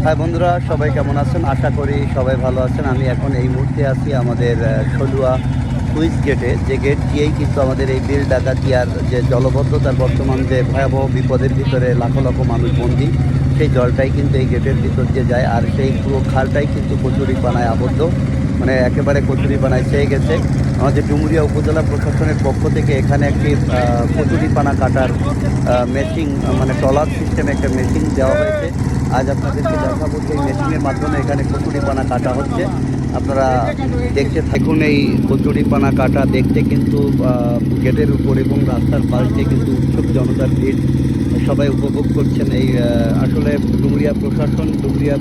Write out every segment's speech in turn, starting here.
High বন্ধুরা, সবাই কেমন আছেন? আশা করি সবাই ভালো আছেন। আমি এখন এই মুহূর্তে আছি আমাদের সলুয়া সুইচ গেটে, যে গেট দিয়েই কিন্তু আমাদের এই বিল ডাকাতিয়ার যে জলবদ্ধতার বর্তমান যে ভয়াবহ বিপদের ভিতরে লাখো লাখো মানুষ বন্দী, সেই জলটাই কিন্তু এই গেটের ভিতর দিয়ে যায়। আর সেই পুরো খালটাই কিন্তু কচুরিপানায় আবদ্ধ, মানে একেবারে কচুরিপানায় ছেয়ে গেছে। আমাদের ডুমুরিয়া উপজেলা প্রশাসনের পক্ষ থেকে এখানে একটি কচুরিপানা কাটার মেশিন, মানে ট্রলার সিস্টেমে একটা মেশিন দেওয়া হয়েছে। আজ আপনাদেরকে দেখাবো সেই মেশিনের মাধ্যমে এখানে কচুরিপানা কাটা হচ্ছে। আপনারা দেখতে থাকুন। এই কচুরিপানা কাটা দেখতে কিন্তু গেটের উপর এবং রাস্তার পাশ দিয়ে কিন্তু উৎসুক জনতার ভিড় সবাই উপভোগ করছেন। এই আসলে ডুমুরিয়া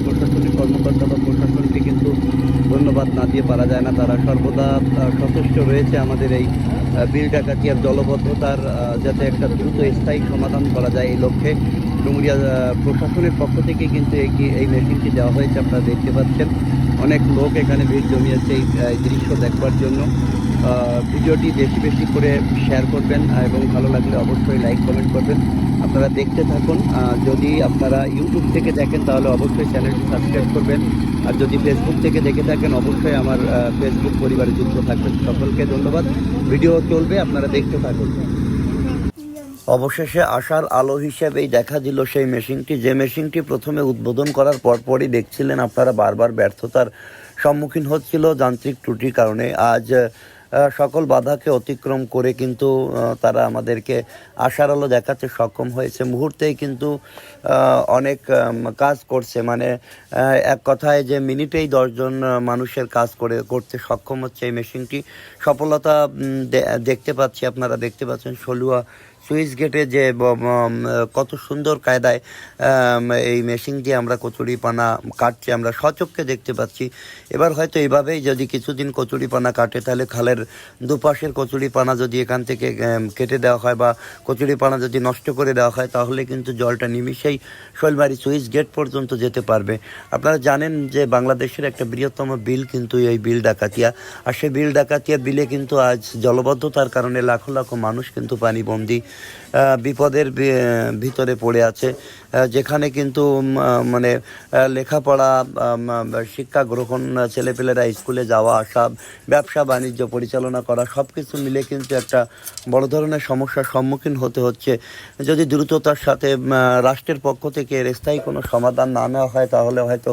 প্রশাসনিক কর্মকর্তা বা প্রশাসনকে কিন্তু ধন্যবাদ না দিয়ে পারা যায় না। তারা সর্বদা সচেষ্ট রয়েছে আমাদের এই বিল ডাকাতিয়ার জলবদ্ধতার যাতে একটা দ্রুত স্থায়ী সমাধান করা যায় এই লক্ষ্যে ডুমুরিয়া প্রশাসনের পক্ষ থেকে কিন্তু এই মেশিনটি দেওয়া হয়েছে। আপনারা দেখতে পাচ্ছেন অনেক লোক এখানে ভিড় জমিয়েছে এই দৃশ্য দেখবার জন্য। ভিডিওটি বেশি বেশি করে শেয়ার করবেন এবং ভালো লাগলে অবশ্যই লাইক কমেন্ট করবেন। আপনারা দেখতে থাকুন। যদি আপনারা ইউটিউব থেকে দেখেন তাহলে অবশ্যই চ্যানেলটি সাবস্ক্রাইব করবেন, আর যদি ফেসবুক থেকে দেখে থাকেন অবশ্যই আমার ফেসবুক পরিবারে যুক্ত থাকবেন। সকলকে ধন্যবাদ। ভিডিও চলবে, আপনারা দেখতে থাকুন। অবশেষে আশার আলো হিসেবেই দেখা দিল সেই মেশিনটি, যে মেশিনটি প্রথমে উদ্বোধন করার পরপরই দেখছিলেন আপনারা বারবার ব্যর্থতার সম্মুখীন হচ্ছিল যান্ত্রিক ত্রুটির কারণে। আজ সকল বাধাকে অতিক্রম করে কিন্তু তারা আমাদেরকে আশার আলো দেখাতে সক্ষম হয়েছে। মুহূর্তেই কিন্তু অনেক কাজ করছে, মানে এক কথায় যে মিনিটেই 10 জন মানুষের কাজ করতে সক্ষম হচ্ছে এই মেশিনটি। সফলতা দেখতে পাচ্ছি, আপনারা দেখতে পাচ্ছেন সলুয়া সুইচ গেটে যে কত সুন্দর কায়দায় এই মেশিন দিয়ে আমরা কচুরিপানা কাটছি, আমরা সচক্ষে দেখতে পাচ্ছি। এবার হয়তো এইভাবেই যদি কিছুদিন কচুরিপানা কাটে, তাহলে খালের দুপাশের কচুরিপানা যদি এখান থেকে কেটে দেওয়া হয় বা কচুরিপানা যদি নষ্ট করে দেওয়া হয়, তাহলে কিন্তু জলটা নিমিষেই শৈলমারি সুইচ গেট পর্যন্ত যেতে পারবে। আপনারা জানেন যে বাংলাদেশের একটা বৃহত্তম বিল কিন্তু এই বিল ডাকাতিয়া, আর সেই বিল ডাকাতিয়া বিলে কিন্তু আজ জলবদ্ধতার কারণে লাখো লাখো মানুষ কিন্তু পানিবন্দী বিপদের ভিতরে পড়ে আছে। যেখানে কিন্তু মানে লেখাপড়া, শিক্ষা গ্রহণ, ছেলেপেলেরা স্কুলে যাওয়া আসা, ব্যবসা বাণিজ্য পরিচালনা করা, সব কিছু মিলে কিন্তু একটা বড় ধরনের সমস্যার সম্মুখীন হতে হচ্ছে। যদি দ্রুততার সাথে রাষ্ট্রের পক্ষ থেকে এর স্থায়ী কোনো সমাধান না নেওয়া হয়, তাহলে হয়তো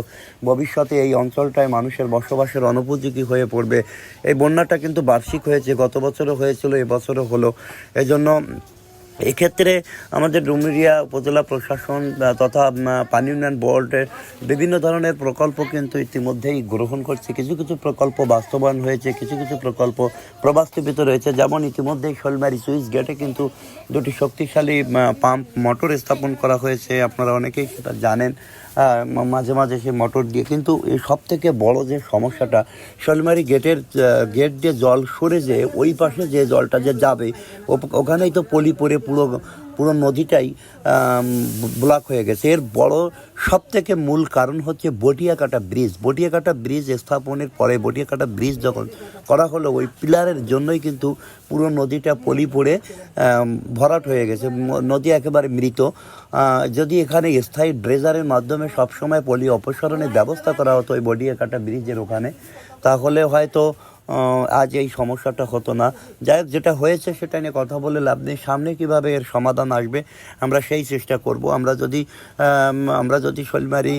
ভবিষ্যতে এই অঞ্চলটায় মানুষের বসবাসের অনুপযোগী হয়ে পড়বে। এই বন্যাটা কিন্তু বার্ষিক হয়েছে, গত বছরও হয়েছিল, এবছরও হলো। এজন্য এক্ষেত্রে আমাদের ডুমুরিয়া উপজেলা প্রশাসন তথা পানি উন্নয়ন বোর্ডের বিভিন্ন ধরনের প্রকল্প কিন্তু ইতিমধ্যেই গ্রহণ করছে। কিছু কিছু প্রকল্প বাস্তবায়ন হয়েছে, কিছু কিছু প্রকল্প প্রবাস্তবিত রয়েছে। যেমন ইতিমধ্যেই শৈলমারি সুইচ গেটে কিন্তু দুটি শক্তিশালী পাম্প মোটর স্থাপন করা হয়েছে, আপনারা অনেকেই সেটা জানেন। মাঝে মাঝে সেই মোটর দিয়ে কিন্তু এই সব থেকে বড় যে সমস্যাটা, শৈলমারি গেট দিয়ে জল সরে যেয়ে ওই পাশে যে জলটা যে যাবে, ওখানেই তো পলি পড়ে পুরো নদীটাই ব্লক হয়ে গেছে। এর বড় সব থেকে মূল কারণ হচ্ছে বটিয়াকাটা ব্রিজ স্থাপনের পরে বটিয়াকাটা ব্রিজ যখন করা হলো, ওই পিলারের জন্যই কিন্তু পুরো নদীটা পলি পড়ে ভরাট হয়ে গেছে, নদী একেবারে মৃত। যদি এখানে স্থায়ী ড্রেজারের মাধ্যমে সবসময় পলি অপসারণের ব্যবস্থা করা হতো ওই বটিয়াকাটা ব্রিজের ওখানে, তাহলে হয়তো আজ এই সমস্যাটা হতো না। যাই হোক, যেটা হয়েছে সেটা নিয়ে কথা বলে লাভ নেই। সামনে কিভাবে এর সমাধান আসবে আমরা সেই চেষ্টা করব। আমরা যদি শৈলমারি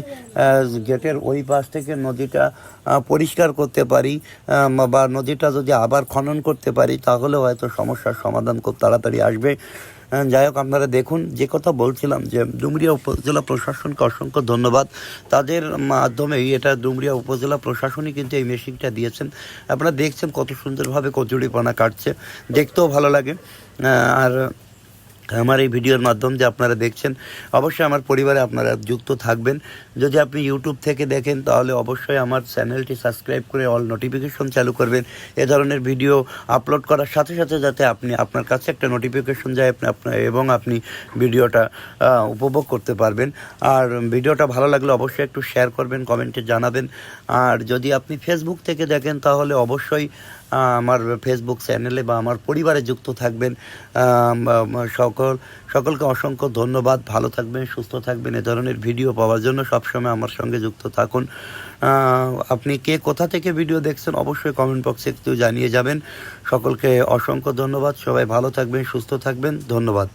গেটের ওই পাশ থেকে নদীটা পরিষ্কার করতে পারি বা নদীটা যদি আবার খনন করতে পারি, তাহলে হয়তো সমস্যার সমাধান খুব তাড়াতাড়ি আসবে। যাই হোক, আপনারা দেখুন, যে কথা বলছিলাম যে ডুমুরিয়া উপজেলা প্রশাসনকে অসংখ্য ধন্যবাদ। তাদের মাধ্যমেই এটা ডুমুরিয়া উপজেলা প্রশাসনই কিন্তু এই মেশিনটা দিয়েছেন। আপনারা দেখছেন কত সুন্দরভাবে কচুরিপানা কাটছে, দেখতেও ভালো লাগে। আর আমার এই ভিডিওর মাধ্যম যে আপনারা দেখছেন, অবশ্যই আমার পরিবারে আপনারা যুক্ত থাকবেন। যদি আপনি ইউটিউব থেকে দেখেন তাহলে অবশ্যই আমার চ্যানেলটি সাবস্ক্রাইব করে অল নোটিফিকেশন চালু করবেন। এ ধরনের ভিডিও আপলোড করার সাথে সাথে যাতে আপনার কাছে একটা নোটিফিকেশন যায় এবং আপনি ভিডিওটা উপভোগ করতে পারবেন। আর ভিডিওটা ভালো লাগলে অবশ্যই একটু শেয়ার করবেন, কমেন্টে জানাবেন। আর যদি আপনি ফেসবুক থেকে দেখেন তাহলে অবশ্যই আমার ফেসবুক চ্যানেলে বা আমার পরিবারে যুক্ত থাকবেন। সকলকে অসংখ্য ধন্যবাদ। ভালো থাকবেন, সুস্থ থাকবেন। এ ধরনের ভিডিও পাওয়ার জন্য সবসময় আমার সঙ্গে যুক্ত থাকুন। আপনি কে কোথা থেকে ভিডিও দেখছেন অবশ্যই কমেন্ট বক্সে একটু জানিয়ে যাবেন। সকলকে অসংখ্য ধন্যবাদ। সবাই ভালো থাকবেন, সুস্থ থাকবেন। ধন্যবাদ।